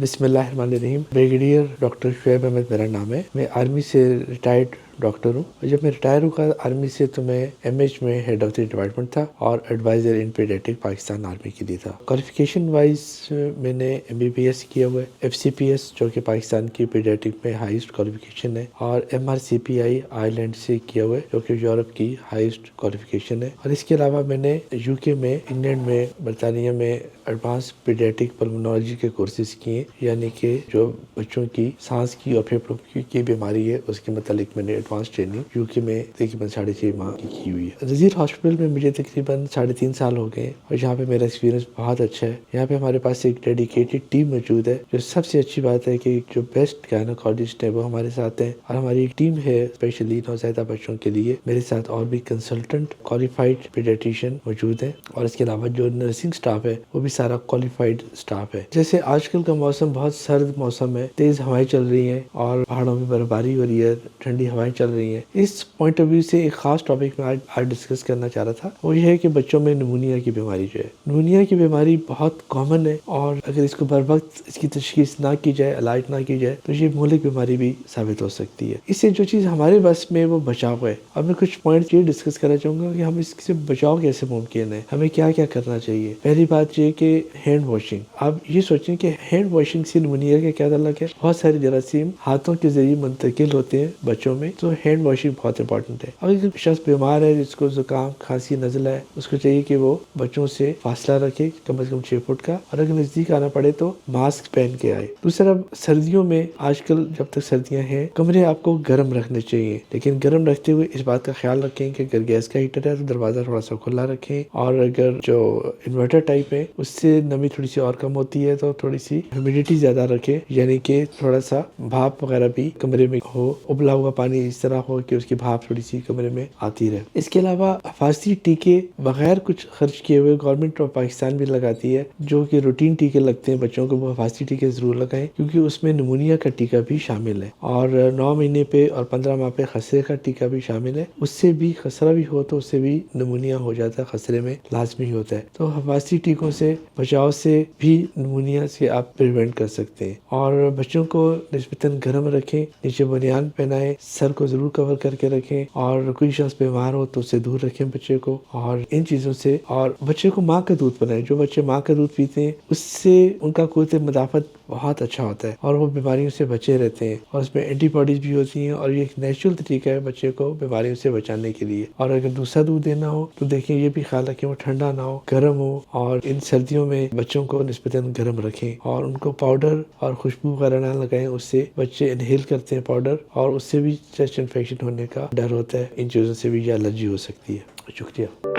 بسم اللہ الرحمن الرحیم۔ بریگیڈیئر ڈاکٹر شعیب احمد میرا نام ہے۔ میں آرمی سے ریٹائرڈ ڈاکٹر ہوں، اور جب میں ریٹائر ہوا آرمی سے تو میں ایم ایچ میں ہیڈ آف دی ڈپارٹمنٹ تھا اور ایڈوائزر ان پیڈیاٹرک پاکستان آرمی کے لیے تھا۔ کوالیفیکیشن وائز میں نے ایم بی بی ایس کیا ہوا ہے، ایف سی پی ایس جو کہ پاکستان کی پیڈیاٹرک میں ہائیسٹ کوالیفیکیشن ہے، اور ایم آر سی پی آئی آئرلینڈ سے کیا ہوا ہے جو کہ یورپ کی ہائیسٹ کوالیفیکیشن ہے۔ اور اس کے علاوہ میں نے یو کے میں، انگلینڈ میں، برطانیہ میں ایڈوانس پیڈیاٹرک پلمونالوجی کے کورسز کیے، یعنی کہ جو بچوں کی سانس کی اور پھیپھڑوں کی بیماری ہے اس کے متعلق میں نے ایڈوانس ٹریننگ یو کے میں تقریباً 6.5 ماہ کی ہوئی ہے۔ نذیر ہاسپٹل میں مجھے تقریباً 3.5 سال ہو گئے، اور یہاں پہ میرا ایکسپیرینس بہت اچھا ہے۔ یہاں پہ ہمارے پاس ایک ڈیڈیکیٹڈ ٹیم موجود ہے۔ جو سب سے اچھی بات ہے کہ جو بیسٹ گائنیکولوجسٹ ہیں وہ ہمارے ساتھ ہیں، اور ہماری ایک ٹیم ہے اسپیشلی نوزائیدہ بچوں کے لیے۔ میرے ساتھ اور بھی کنسلٹنٹ کوالیفائڈ پیڈیاٹریشین موجود ہیں، اور اس کے علاوہ جو نرسنگ سٹاف ہے وہ بھی سارا کوالیفائڈ سٹاف ہے۔ جیسے آج کل کا موسم بہت سرد موسم ہے، تیز ہوائیں چل رہی ہیں اور پہاڑوں میں برف باری ہو رہی ہے، ٹھنڈی ہوائیں چل رہی ہیں۔ اس پوائنٹ آف ویو سے ایک خاص ٹاپک میں آج ڈسکس کرنا چاہ رہا تھا، وہ یہ ہے کہ بچوں میں نمونیا کی بیماری جو ہے، نمونیا کی بیماری بہت کامن ہے، اور اگر اس کو بر وقت اس کی تشخیص نہ کی جائے، علاج نہ کی جائے تو یہ مہلک بیماری بھی ثابت ہو سکتی ہے۔ اس سے جو چیز ہمارے بس میں وہ بچاؤ ہے، اور میں کچھ پوائنٹ یہ ڈسکس کرنا چاہوں گا کہ ہم اس سے بچاؤ کیسے ممکن ہے، ہمیں کیا کیا کرنا چاہیے۔ پہلی بات یہ کہ ہینڈ واشنگ۔ آپ یہ سوچیں کہ ہینڈ واشنگ سے نمونیا کا کیا تعلق ہے۔ بہت سارے جراثیم ہاتھوں کے ذریعے منتقل ہوتے ہیں بچوں میں، تو ہینڈ واشنگ بہت امپورٹنٹ ہے۔ اگر شخص بیمار ہے، جس کو زکام، کھانسی، نزلہ ہے، اس کو چاہیے کہ وہ بچوں سے فاصلہ رکھے کم از کم 6 فٹ کا، اور اگر نزدیک آنا پڑے تو ماسک پہن کے آئے۔ دوسرا، سردیوں میں آج کل جب تک سردیاں ہیں کمرے آپ کو گرم رکھنے چاہیے، لیکن گرم رکھتے ہوئے اس بات کا خیال رکھیں کہ اگر گیس کا ہیٹر ہے تو دروازہ تھوڑا سا کھلا رکھیں، اور اگر جو انورٹر ٹائپ ہے اس سے نمی تھوڑی سی اور کم ہوتی ہے تو تھوڑی سی ہیومیڈیٹی زیادہ رکھیں، یعنی کہ تھوڑا سا بھاپ وغیرہ بھی کمرے میں ہو، ابلا ہوا پانی اس طرح ہو کہ اس کی بھاپ تھوڑی سی کمرے میں آتی رہے۔ اس کے علاوہ حفاظتی ٹیکے بغیر کچھ خرچ کیے ہوئے گورنمنٹ آف پاکستان بھی لگاتی ہے، جو کہ روٹین ٹیکے لگتے ہیں بچوں کو، وہ حفاظتی ٹیکے ضرور لگائیں، کیونکہ اس میں نمونیا کا ٹیکہ بھی شامل ہے، اور 9 مہینے پہ اور 15 ماہ پہ خسرے کا ٹیکہ بھی شامل ہے۔ اس سے بھی خسرہ بھی ہو تو اس سے بھی نمونیا ہو جاتا ہے، خسرے میں لازمی ہوتا ہے۔ تو حفاظتی ٹیکوں سے بچاؤ سے بھی نمونیا سے آپ پریونٹ کر سکتے ہیں، اور بچوں کو نسبتاً گرم رکھیں، نیچے بنیان پہنائیں، سر کو ضرور کور کر کے رکھیں، اور کوئی شخص بیمار ہو تو اس سے دور رکھیں بچے کو، اور ان چیزوں سے۔ اور بچے کو ماں کا دودھ پلائیں۔ جو بچے ماں کا دودھ پیتے ہیں اس سے ان کا قوت مدافعت بہت اچھا ہوتا ہے، اور وہ بیماریوں سے بچے رہتے ہیں، اور اس میں اینٹی باڈیز بھی ہوتی ہیں، اور یہ ایک نیچرل طریقہ ہے بچے کو بیماریوں سے بچانے کے لیے۔ اور اگر دوسرا دودھ دینا ہو تو دیکھیں یہ بھی خیال رکھیں وہ ٹھنڈا نہ ہو، گرم ہو، اور ان سردیوں میں بچوں کو نسبتاً گرم رکھیں، اور ان کو پاؤڈر اور خوشبو وغیرہ نہ لگائیں، اس سے بچے انہیل کرتے ہیں پاؤڈر، اور اس سے بھی چیسٹ انفیکشن ہونے کا ڈر ہوتا ہے۔ ان چیزوں سے بھی یہ الرجی ہو سکتی ہے۔ شکریہ۔